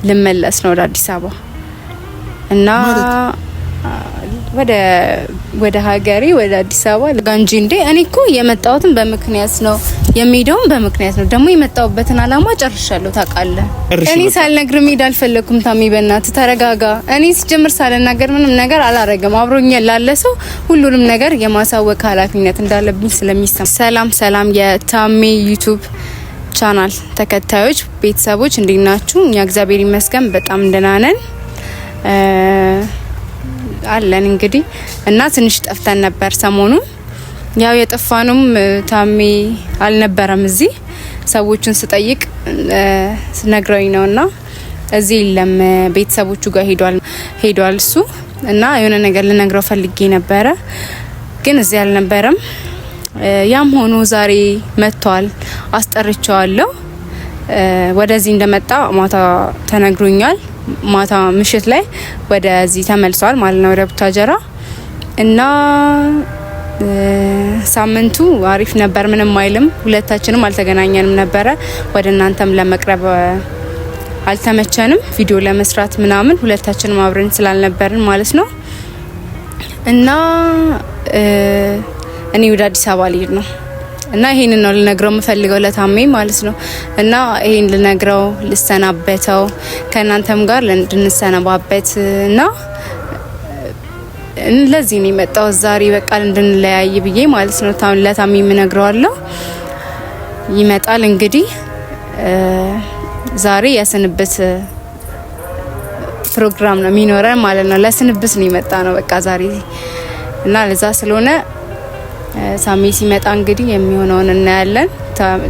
ልመለስ ነው ወደ አዲስ አበባ እና ወደ ሀገሬ ወደ አዲስ አበባ ጋንጂ እንዴ እኔ እኮ የመጣሁትን በምክንያት ነው የሚሄደውም በምክንያት ነው ደግሞ የመጣሁበትን አላማ ጨርሻለሁ ታውቃለህ እኔ ሳልነግርህ መሄድ አልፈለኩም ታሚ በእናትህ ተረጋጋ እኔ ሲጀምር ሳልናገር ምንም ነገር አላረገም አብሮኝ ላለ ሰው ሁሉንም ነገር የማሳወቅ ኃላፊነት እንዳለብኝ ስለሚሰማ ሰላም የታሜ ዩቲዩብ ቻናል ተከታዮች ቤተሰቦች እንዴት ናችሁ እኛ እግዚአብሔር ይመስገን በጣም ደህና ነን አለን እንግዲህ እና ትንሽ ጠፍተን ነበር ሰሞኑን ያው የጠፋኑም ታሜ አልነበረም እዚህ ሰዎችን ስጠይቅ ነግረውኝ ነውና እዚህ ለም ቤተሰቦቹ ጋር ሄዷል እሱ እና የሆነ ነገር ልነግረው ፈልጌ ነበረ ግን እዚህ አልነበረም ያም ሆኖ ዛሬ መጥቷል አስጠርቻለሁ ወደዚህ እንደመጣ ማታ ተነግሮኛል ማታ ምሽት ላይ ወደዚህ ተመልሷል ማለት ነው ወደ ቡታጀራ እና ሳምንቱ አሪፍ ነበር ምንም አይልም ሁለታችንም አልተገናኘንም ነበረ ወደ እናንተም ለመቅረብ አልተመቸንም ቪዲዮ ለመስራት ምናምን ሁለታችንም አብረን ስላልነበርን ማለት ነው እና እኔ ወደ አዲስ አበባ ልሄድ ነው እና ይሄንን ነው ልነግረው የምፈልገው ለታሜ ማለት ነው እና ይሄን ልነግረው ልሰናበተው ከናንተም ጋር እንድንሰናባበት እና ለዚህ ነው የመጣው ዛሬ በቃ እንድንለያይ ብዬ ማለት ነው ለታሜ ምነግረዋለሁ ይመጣል እንግዲህ ዛሬ የስንብት ፕሮግራም ነው የሚኖረን ማለት ነው ለስንብት ነው የመጣ ነው በቃ ዛሬ እና ለዛ ስለሆነ ሳሚ ሲመጣ እንግዲህ የሚሆነውን እናያለን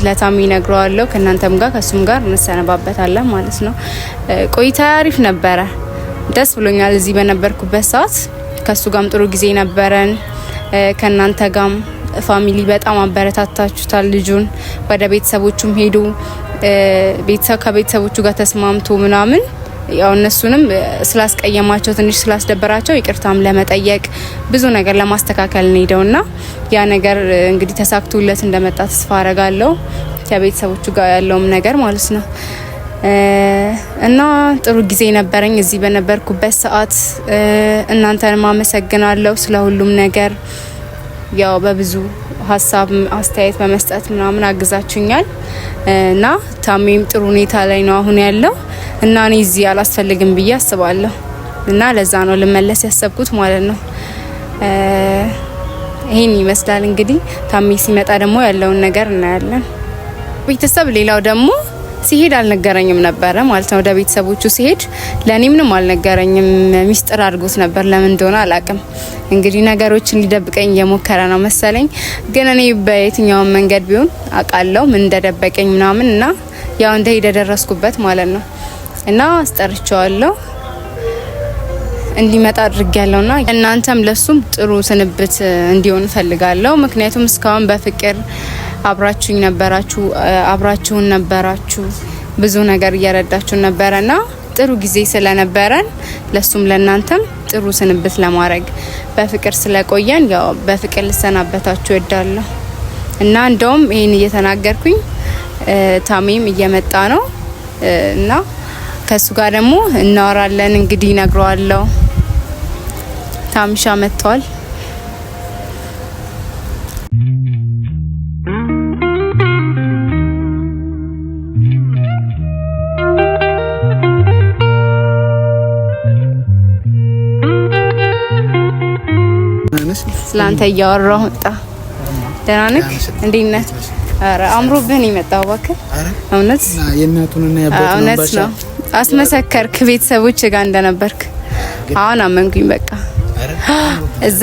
ለታሚ ነግረዋለሁ ከናንተም ጋር ከሱም ጋር እንሰነባበታለን ማለት ነው ቆይታ አሪፍ ነበረ ደስ ብሎኛል እዚህ በነበርኩበት ሰዓት ከሱ ጋርም ጥሩ ጊዜ ነበረን ከናንተ ጋርም ፋሚሊ በጣም አበረታታችሁታል ልጁን ወደ ቤተሰቦቹም ሄዱ ከቤተሰቦቹ ጋር ተስማምቶ ምናምን ያው እነሱንም ስላስቀየማቸው ትንሽ ስላስደበራቸው ይቅርታም ለመጠየቅ ብዙ ነገር ለማስተካከል ሄደውና ያ ነገር እንግዲህ ተሳክቶለት እንደመጣ ተስፋ አረጋለሁ ከቤተሰቦቹ ጋር ያለውም ነገር ማለት ነው እና ጥሩ ጊዜ ነበረኝ እዚህ በነበርኩበት ሰዓት እናንተንም አመሰግናለሁ ስለሁሉም ነገር ያው በብዙ ሀሳብ አስተያየት በመስጠት ምናምን አግዛችሁኛል እና ታሜም ጥሩ ሁኔታ ላይ ነው አሁን ያለው እና እኔ እዚህ አላስፈልግም ብዬ አስባለሁ እና ለዛ ነው ልመለስ ያሰብኩት ማለት ነው ይሄን ይመስላል እንግዲህ ታሜ ሲመጣ ደግሞ ያለውን ነገር እናያለን ቤተሰብ ሌላው ደግሞ ሲሄድ አልነገረኝም ነበር ማለት ነው ወደ ቤተሰቦቹ ሲሄድ ለኔ ምንም አልነገረኝም ሚስጥር አድርጎት ነበር ለምን እንደሆነ አላቅም እንግዲህ ነገሮችን ሊደብቀኝ እየሞከረ ነው መሰለኝ ግን እኔ በየትኛው መንገድ ቢሆን አቃለው ምን እንደደበቀኝ ምናምን እና ያው እንደሄደ ደረስኩበት ማለት ነው እና አስጠርቻለሁ እንዲመጣ አድርጌያለሁና እናንተም ለሱም ጥሩ ስንብት እንዲሆን ፈልጋለሁ ምክንያቱም እስካሁን በፍቅር አብራችሁን ነበራችሁ ብዙ ነገር እየረዳችሁን ነበርና ጥሩ ጊዜ ስለነበረን ለሱም ለናንተም ጥሩ ስንብት ለማድረግ በፍቅር ስለቆየን ያው በፍቅር ልሰናበታችሁ እወዳለሁ እና እንደውም ይሄን እየተናገርኩኝ ታሜም እየመጣ ነው እና ከሱ ጋር ደግሞ እናወራለን እንግዲህ ነግረዋለሁ ታምሻ መጥቷል ስላንተ እያወራሁ ወጣ ደህና ነህ እንዴት ነህ አረ አምሮብህ ነው የመጣው እባክህ እውነት የእናቱንና የአባቱን ነው አስመሰከርክ ቤተሰቦች ጋር እንደነበርክ አሁን አመንኩኝ በቃ እዛ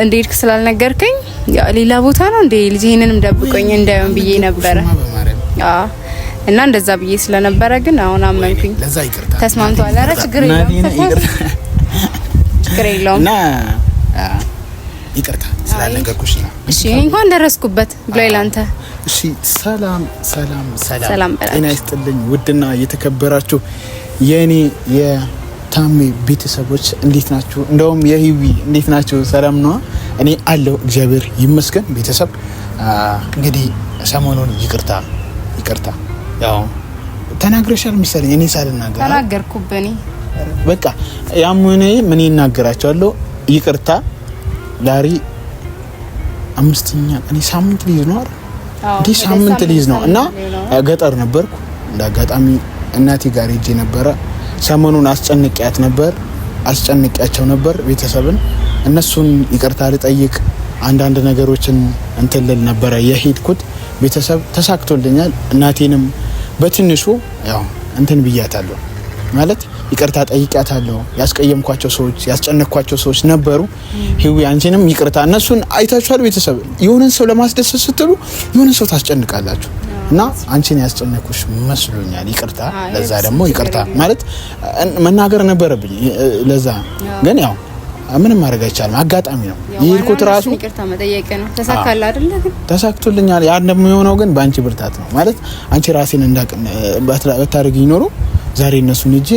እንዴድክ ስላልነገርከኝ ያው ሌላ ቦታ ነው እንዴ ልጅ ይሄንንም ደብቆኝ እንዳይሆን ብዬ ነበር እና እንደዛ ብዬ ስለነበረ ግን አሁን አመንኩኝ ለዛ ይቅርታ ተስማምቷል አረ ችግር የለውም እና ይቅርታ ስላልነገርኩሽ ነው እሺ እንኳን ደረስኩበት ብላይላንተ እሺ ሰላም ጤና ይስጥልኝ ውድና የተከበራችሁ የኔ የታሜ ቤተሰቦች እንዴት ናችሁ እንደውም የሂዊ እንዴት ናችሁ ሰላም ነው እኔ አለው እግዚአብሔር ይመስገን ቤተሰብ እንግዲህ ሰሞኑን ይቅርታ ያው ተናግረሻል መሰለኝ እኔ ሳልናገር ተናገርኩብኝ በቃ ያሙኔ ምን ይናገራቸዋለሁ ይቅርታ ዛሬ አምስተኛ እኔ ሳምንት ሊዝ ነው አይደል ሳምንት ሊዝ ነው እና ገጠር ነበርኩ እንዳጋጣሚ እናቴ ጋር ሄጄ ነበር ሰሞኑን አስጨንቂያቸው ነበር ቤተሰብን እነሱን ይቅርታ ልጠይቅ አንዳንድ ነገሮችን እንተልል ነበር የሄድኩት ቤተሰብ ተሳክቶልኛል እናቴንም በትንሹ ያው እንትን ብያታለሁ ማለት ይቅርታ ጠይቂያታለሁ ያስቀየምኳቸው ሰዎች ያስጨነቅኳቸው ሰዎች ነበሩ ህዊ አንቺንም ይቅርታ እነሱን አይታችኋል ቤተሰብ የሆነን ሰው ለማስደሰት ስትሉ የሆነን ሰው ታስጨንቃላችሁ እና አንቺን ያስጨነቅኩሽ መስሎኛል ይቅርታ ለዛ ደግሞ ይቅርታ ማለት መናገር ነበረብኝ ለዛ ግን ያው ምንም ማድረግ አይቻልም አጋጣሚ ነው ይልኩት ራሱ ይቅርታ መጠየቅ ነው ተሳካለ አይደል ግን ተሳክቶልኛል ያ እንደሚሆነው ግን ባንቺ ብርታት ነው ማለት አንቺ ራስን እንዳቅ በታርግኝ ኖሮ ዛሬ እነሱን እጄ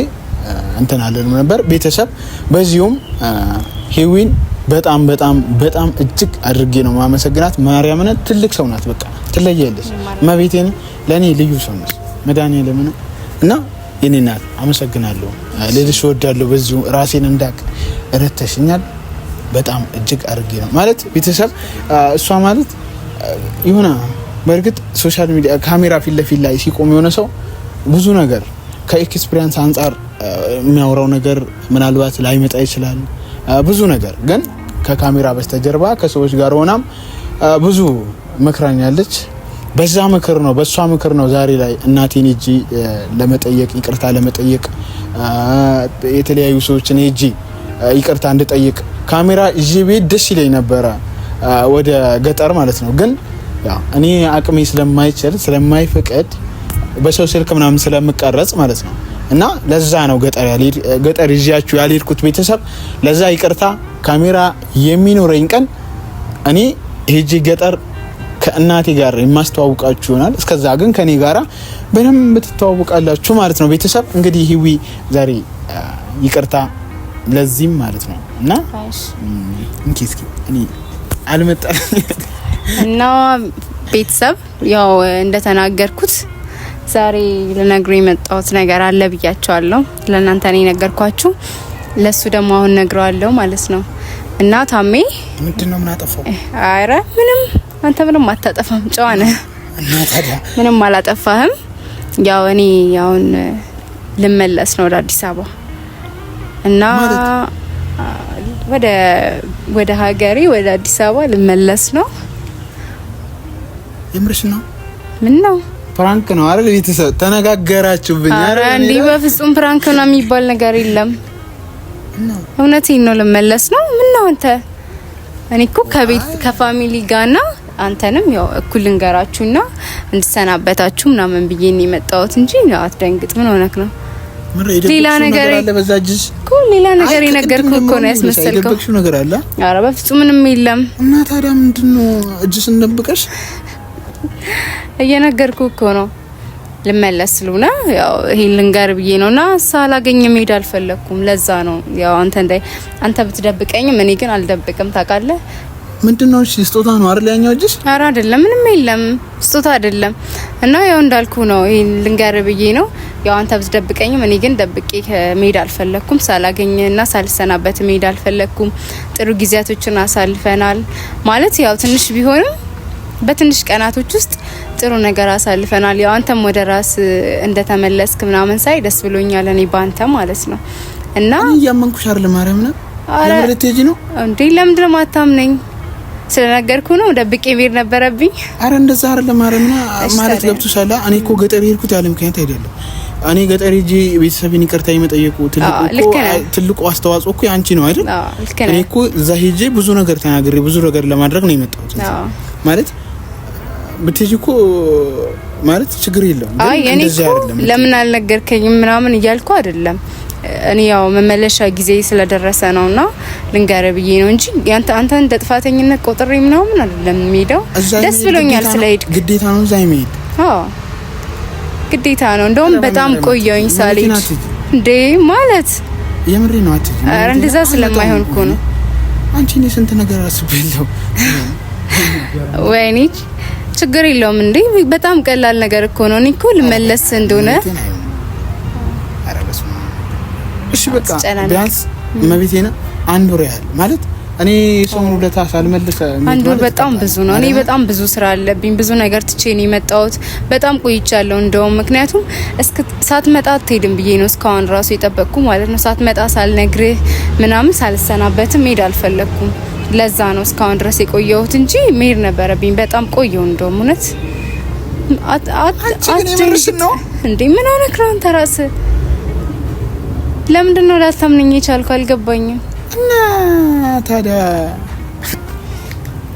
እንትን አለን ነበር ቤተሰብ በዚሁም ሄዊን በጣም እጅግ አድርጌ ነው ማመሰግናት ማርያምን ትልቅ ሰው ናት በቃ ትለያለች ማቤቴን ለኔ ልዩ ሰው ነች መድኃኒዓለም እና የኔ ናት አመሰግናለሁ ለልሽ ወዳለሁ በዚሁ ራሴን እንዳቅ ረተሽኛል በጣም እጅግ አድርጌ ነው ማለት ቤተሰብ እሷ ማለት ይሁና በርግጥ ሶሻል ሚዲያ ካሜራ ፊት ለፊት ላይ ሲቆም የሆነ ሰው ብዙ ነገር ከኤክስፒሪየንስ አንፃር የሚያወራው ነገር ምናልባት ላይመጣ ይችላል ብዙ ነገር ግን ከካሜራ በስተጀርባ ከሰዎች ጋር ሆናም ብዙ መክራኛለች በዛ በሷ ምክር ነው ዛሬ ላይ እናቴን እጂ ለመጠየቅ ይቅርታ ለመጠየቅ የተለያዩ ሰዎችን እጂ ይቅርታ እንድጠይቅ ካሜራ እጂ ቤት ደስ ይለኝ ነበር ወደ ገጠር ማለት ነው ግን ያው እኔ አቅሜ ስለማይፈቀድ በሰው ስልክ ምናምን ስለምቀረጽ ማለት ነው እና ለዛ ነው ገጠር ይያችሁ ያልሄድኩት ቤተሰብ ለዛ ይቅርታ ካሜራ የሚኖረኝ ቀን እኔ ሄጂ ገጠር ከእናቴ ጋር የማስተዋውቃችሁ ይሆናል እስከዛ ግን ከኔ ጋራ በደንብ ትተዋወቃላችሁ ማለት ነው ቤተሰብ እንግዲህ ሂዊ ዛሬ ይቅርታ ለዚህም ማለት ነው እና እንኪስኪ እኔ አልመጣልኝ እና ቤተሰብ ያው እንደተናገርኩት ዛሬ ለነግሬ መጣሁት ነገር አለ ብያቸዋለሁ ለእናንተ ነው ነገርኳችሁ ለሱ ደግሞ አሁን ነግረዋለሁ ማለት ነው እና ታሜ ምንድነው ምን አጠፋው አረ ምንም አንተ ምንም አታጠፋም ጨዋ ነህ እና ታዲያ ምንም አላጠፋህም ያው እኔ አሁን ልመለስ ነው ወደ አዲስ አበባ እና ወደ ሀገሬ ወደ አዲስ አበባ ልመለስ ነው የምርሽ ነው ምን ነው ፕራንክ ነው አይደል ቤተሰብ ተነጋገራችሁብኝ አረ እንዴ በፍጹም ፕራንክ ነው የሚባል ነገር የለም እውነቴን ነው ልመለስ ነው ምን ነው አንተ እኔ እኮ ከቤት ከፋሚሊ ጋርና አንተንም ያው እኩል እንገራችሁና እንድሰናበታችሁ ምናምን ብዬ ነው የመጣሁት እንጂ ያው አትደንግጥ ምን ሆነክ ነው ሌላ ነገር አለ በዛጅስ እኮ ሌላ ነገር የነገርኩህ እኮ ነው ያስመሰልከው የደበቅሽው ነገር አለ አረ በፍጹም ምንም የለም እና ታዲያ ምንድነው እጅስ እንደብቀሽ እየነገርኩህ እኮ ነው ልመለስ ስለሆነ ያው ይሄን ልንገር ብዬ ነውና ሳላገኝ መሄድ አልፈለኩም ለዛ ነው ያው አንተ ብትደብቀኝም እኔ ግን አልደብቅም ታውቃለህ ምንድነው እሺ ስጦታ ነው አይደል ያኛው እጅሽ ኧረ አይደለም ምንም የለም ስጦታ አይደለም እና ያው እንዳልኩ ነው ይሄን ልንገር ብዬ ነው ያው አንተ ብትደብቀኝም እኔ ግን ደብቄ መሄድ አልፈለኩም ሳላገኝና ሳልሰናበት መሄድ አልፈለኩም ጥሩ ጊዜያቶችን አሳልፈናል ማለት ያው ትንሽ ቢሆንም በትንሽ ቀናቶች ውስጥ ጥሩ ነገር አሳልፈናል ያው አንተም ወደ ራስ እንደተመለስክ ምናምን ሳይ ደስ ብሎኛል እኔ ባንተ ማለት ነው እና ያመንኩሽ አይደል ማርያም ነው ለምን ትሄጂ ነው እንዴ ለምንድን ነው ማታምነኝ ስለነገርኩ ነው ደብቄ መሄድ ነበረብኝ አረ እንደዛ አይደለም ማርያም ነው ማለት ገብቶሻል እኔ እኮ ገጠር ሄድኩት ያለ ምክንያት አይደለም እኔ ገጠር ሄጄ ቤተሰብን ይቅርታ የመጠየቁ ትልቁ አስተዋጽኦ እኮ ያንቺ ነው አይደል እኔ እኮ እዛ ሄጄ ብዙ ነገር ተናግሬ ብዙ ነገር ለማድረግ ነው የመጣሁት ማለት ብትሄጂ እኮ ማለት ችግር የለውም አይ እኔ እኮ ለምን አልነገርከኝም ምናምን እያልኩ አይደለም እኔ ያው መመለሻ ጊዜ ስለደረሰ ነውና ልንገር ብዬ ነው እንጂ አንተ እንደ ጥፋተኝነት ቆጥሬ ምናምን አይደለም የሚሄደው ደስ ብሎኛል ስለሄድክ ግዴታ ነው እዛ የሚሄድ ግዴታ ነው እንደውም በጣም ቆየሁኝ ሳልሄድ እንዴ ማለት የምሬ ነው አትጂ አረ እንደዛ ስለማይሆን እኮ ነው አንቺ እኔ ስንት ነገር አስቤለው ወይኔ ችግር የለውም እንዴ በጣም ቀላል ነገር እኮ ነው እኔ እኮ ልመለስ እንደሆነ እሺ በቃ ቢያንስ መቤቴና አንድ ወር ያህል ማለት እኔ ሰውን ሁለታ ሳልመልስ አንድ ወር በጣም ብዙ ነው። እኔ በጣም ብዙ ስራ አለብኝ፣ ብዙ ነገር ትቼ ነው የመጣሁት። በጣም ቆይቻለሁ እንደውም ምክንያቱም እስከ ሳትመጣ አትሄድም ብዬ ነው እስካሁን ራሱ የጠበቅኩ ማለት ነው። ሳትመጣ ሳልነግርህ ምናምን ሳልሰናበትም ሄድ አልፈለኩም። ለዛ ነው እስካሁን ድረስ የቆየሁት እንጂ መሄድ ነበረብኝ። በጣም ቆየሁ እንደውም እውነት እንዴ ምን ሆነክ ነው አንተ ራስህ? ለምንድን ነው ላታምነኝ የቻልኩ አልገባኝም። እና ታዲያ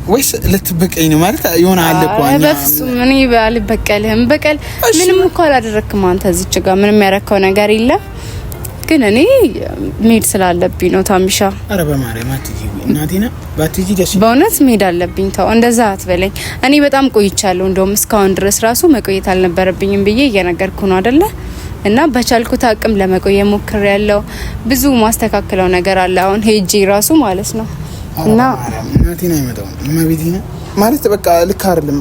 ወይስ ልትበቀኝ ነው ማለት የሆነ አለ እኮ አንተ? በፍጹም እኔ አልበቀልህም። በቀል ምንም እኮ አላደረክም አንተ እዚች ጋር ምንም ያረከው ነገር የለም። ግን እኔ መሄድ ስላለብኝ ነው ታሚሻ። አረ በማርያም አትጂ እናቴና ባትጂ ደስ በእውነት መሄድ አለብኝ። ተው እንደዛ አትበለኝ። እኔ በጣም ቆይቻለሁ እንደውም እስካሁን ድረስ ራሱ መቆየት አልነበረብኝም ብዬ እየነገርኩ ነው አይደለ? እና በቻልኩት አቅም ለመቆየት ሞክሬያለሁ። ብዙ ማስተካከለው ነገር አለ አሁን ሄጄ ራሱ ማለት ነው። እና እናቴና አይመጣው ማቤቴና ማለት በቃ ልክ አይደለም።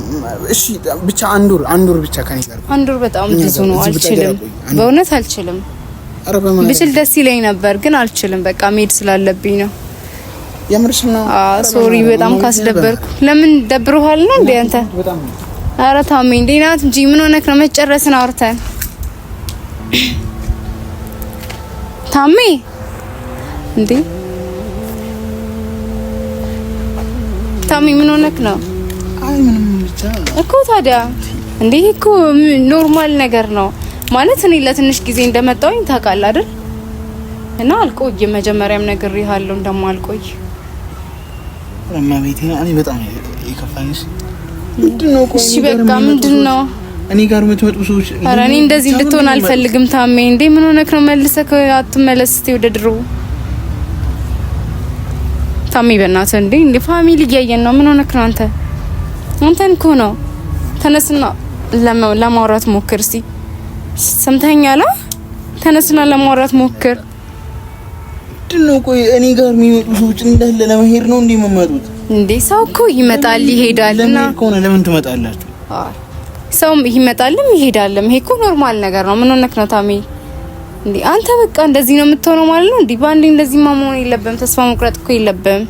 እሺ ብቻ አንድ ወር ብቻ ከኔ ጋር አንድ ወር በጣም ብዙ ነው። አልችልም፣ በእውነት አልችልም። ብችል ደስ ይለኝ ነበር ግን አልችልም። በቃ መሄድ ስላለብኝ ነው። የምርሽ ነው? ሶሪ በጣም ካስደበርኩ። ለምን ደብሮሃል ነው እንዴ አንተ? ኧረ ታሜ እንዴ ናት እንጂ ምን ሆነክ ነው? መጨረስን አውርተን ታሜ እንዴ ታሜ ምን ሆነክ ነው? አይ ምንም ብቻ እኮ ታዲያ እንዴ እኮ ኖርማል ነገር ነው ማለት እኔ ለትንሽ ጊዜ እንደመጣሁኝ ታውቃለህ አይደል? እና አልቆይም። መጀመሪያም ነግሬሃለሁ እንደማልቆይ። ማቤቴ እኔ በጣም ይከፋኝስ ምንድነው? እሺ በቃ ምንድነው? እኔ ጋር የምትመጡ ሰዎች ኧረ እኔ እንደዚህ እንድትሆን አልፈልግም ታሜ። እንዴ ምን ሆነክ ነው? መልሰህ አትመለስ እስቲ ወደ ድሮ ታሜ። በእናትህ እንዴ ፋሚሊ እያየን ነው። ምን ሆነክ ነው አንተ? አንተን እኮ ነው። ተነስና ለማውራት ሞክር እስቲ። ሰምተኛላ? ተነስና ለማውራት ሞክር። ምንድነው? ቆይ እኔ ጋር የሚመጡ ሰዎች እንዳለ ለመሄድ ነው እንዴ የምመጡት? እንዴ ሰው እኮ ይመጣል ይሄዳልና ለምን ትመጣላችሁ? ሰው ይመጣልም ይሄዳልም። ይሄ እኮ ኖርማል ነገር ነው። ምን ሆነክ ነው ታሜ? እንዴ አንተ በቃ እንደዚህ ነው የምትሆነው ማለት ነው? እንዴ ባንዴ እንደዚህ መሆን የለብም። ተስፋ መቁረጥ እኮ የለብም።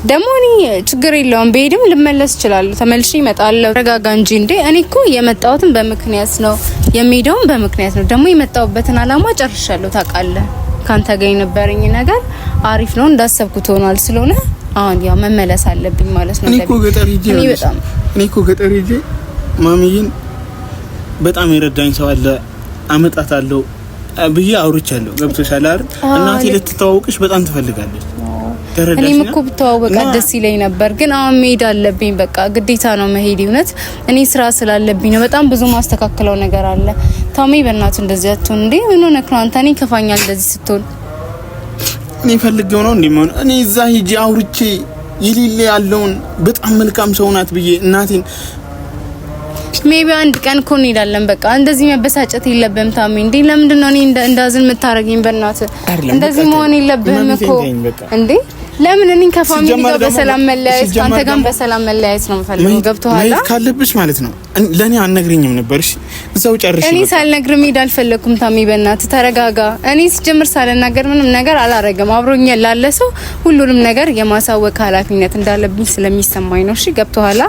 ደግሞ እኔ ችግር የለውም በሄድም ልመለስ እችላለሁ። ተመልሼ እመጣለሁ። ረጋጋ እንጂ እንዴ እኔ እኮ የመጣሁትን በምክንያት ነው የሚሄደውም በምክንያት ነው። ደግሞ የመጣሁበትን አላማ ጨርሻለሁ። ታውቃለህ ካንተ ጋር የነበረኝ ነገር አሪፍ ነው እንዳሰብኩት ሆኗል። ስለሆነ አሁን ያው መመለስ አለብኝ ማለት ነው። እኔ እኮ ገጠር ሄጄ ማሚዬን በጣም የረዳኝ ሰው አለ አመጣታለሁ ብዬ አውርቻለሁ። ገብቶሻል አይደል? እናቴ ልትተዋወቅሽ በጣም ትፈልጋለች። እኔም እኮ ብተዋወቃት ደስ ይለኝ ነበር፣ ግን አሁን መሄድ አለብኝ። በቃ ግዴታ ነው መሄድ። እውነት እኔ ስራ ስላለብኝ ነው። በጣም ብዙ ማስተካከለው ነገር አለ። ታሜ በእናትህ እንደዚህ አትሆን እንዴ! ምን ሆነክ ነው አንተ? እኔ ከፋኛል እንደዚህ ስትሆን። እኔ ፈልጌው ነው እንዴ ማለት? እኔ እዛ ሂጂ አውርቼ ይሊል ያለውን በጣም መልካም ሰው ናት ብዬ እናቴን ሜቢ አንድ ቀን እኮ እንሄዳለን። በቃ እንደዚህ መበሳጨት የለብህም ታሜ። እንዴ ለምንድን ነው እኔ እንዳዝን የምታረገኝ? በእናትህ እንደዚህ መሆን የለብህም እኮ እንዴ። ለምን እኔን ከፋሚሊ ጋር በሰላም መለያየት ካንተ ጋር በሰላም መለያየት ነው የምፈልገው። ገብቶሃል? ማለት ካለብሽ ማለት ነው ለኔ አልነግሪኝም ነበር? እሺ እዛው ጨርሽ። እኔ ሳልነግርህ መሄድ አልፈለኩም ታሜ። በእናትህ ተረጋጋ። እኔ ሲጀምር ሳልናገር ምንም ነገር አላረገም። አብሮኝ ላለ ሰው ሁሉንም ነገር የማሳወቅ ኃላፊነት እንዳለብኝ ስለሚሰማኝ ነው። እሺ ገብቶሃል?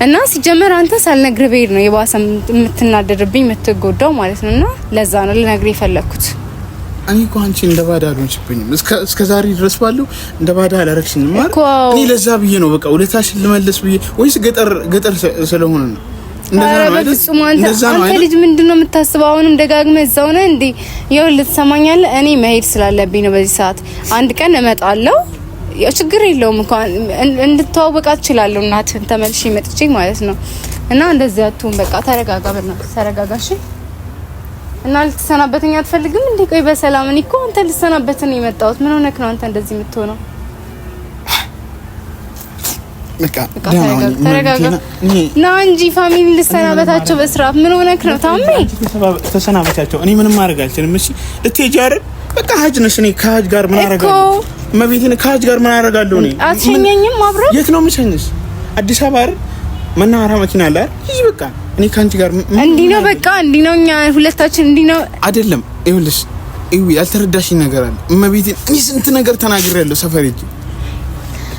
እና ሲጀመር አንተ ሳልነግርህ ብሄድ ነው የባሰ የምትናደድብኝ የምትጎዳው ማለት ነው። እና ለዛ ነው ልነግርህ የፈለኩት። እኔ እኮ አንቺ እንደባዳ አልሆንሽብኝም። እስከ ዛሬ ድረስ ባለው እንደባዳ አላረክሽኝም ማለት እኔ ለዛ ብዬ ነው በቃ ውለታሽን ልመልስ ብዬ። ወይስ ገጠር ስለሆነ ነው እንደዛ ነው አይደል? አንተ ልጅ ምንድነው የምታስበው? አሁንም ደጋግመህ እዛው ነህ እንዴ? ይኸውልህ ትሰማኛለህ? እኔ መሄድ ስላለብኝ ነው በዚህ ሰዓት። አንድ ቀን እመጣለሁ። ችግር የለውም እንኳን እንድትዋወቃት እችላለሁ። እናትህን ተመልሼ መጥቼ ማለት ነው። እና እንደዚህ አትሁን። በቃ ተረጋጋ፣ በእናትህ ተረጋጋ። እሺ እና ልትሰናበተኝ አትፈልግም እንዴ? ቆይ በሰላም እኔ እኮ አንተ ልትሰናበተኝ የመጣሁት። ምን ሆነክ ነው አንተ እንደዚህ የምትሆነው? በቃ ተረጋጋ ና እንጂ ፋሚሊ ልትሰናበታቸው በስርዓት። ምን ሆነክ ነው ታሜ? ተሰናበታቸው። እኔ ምንም ማድረግ አልችልም። እሺ ልትሄጂ አይደል? በቃ ሀጅ ነሽ። እኔ ከሀጅ ጋር ምን አደርጋለሁ? መቤቴን ከሀጅ ጋር ምን አደርጋለሁ? እኔ አትሸኘኝም? አብረን የት ነው የምሸኝሽ? አዲስ አበባ አይደል? መናኸሪያ መኪና አለ አይደል? ሂጂ በቃ እኔ ካንቺ ጋር እንዲህ ነው በቃ እንዲህ ነው። እኛ ሁለታችን እንዲህ ነው አይደለም። ይኸውልሽ ያልተረዳሽኝ ነገር አለ። እመቤቴን እኔ ስንት ነገር ተናግሬያለሁ ሰፈር ሂጅ።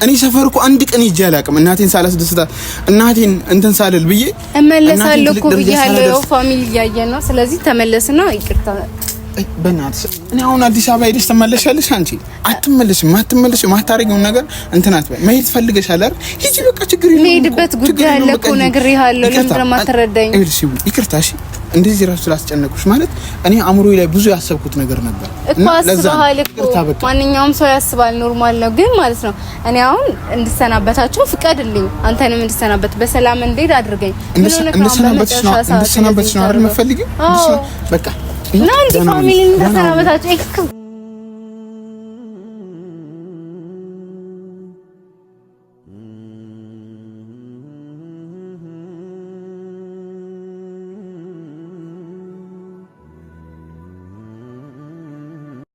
እኔ ሰፈር እኮ አንድ ቀን ሂጅ አላውቅም። እናቴን ሳላስደስታት እናቴን እንትን ሳልል ብዬ እመለሳለሁ እኮ ብያለሁ። ፋሚሊ እያየን ነው። ስለዚህ ተመለስና ይቅርታ በእናትሽ እኔ አሁን አዲስ አበባ ሄደሽ ትመለሻለሽ። አንቺ አትመለሽም። ማታረጊውን ነገር እንትን አትበይ። መሄድ ፈልገሻል አይደል? ሂጂ በቃ ችግር የለም። መሄድበት ጉዳይ አለ እኮ ነግሬሃለሁ። ለምን ማትረዳኝ? ይቅርታ እሺ። እንደዚህ ራሱ ስላስጨነቁሽ ማለት እኔ አእምሮዬ ላይ ብዙ ያሰብኩት ነገር ነበር እና ለዛ ማንኛውም ሰው ያስባል፣ ኖርማል ነው። ግን ማለት ነው እኔ አሁን እንድሰናበታቸው ፍቀድልኝ፣ አንተንም እንድሰናበት በሰላም እንዴት አድርገኝ። እንድሰናበትሽ ነው አይደል የምትፈልጊው? በቃ እና እንዴ ፋሚሊ እንድሰናበታቸው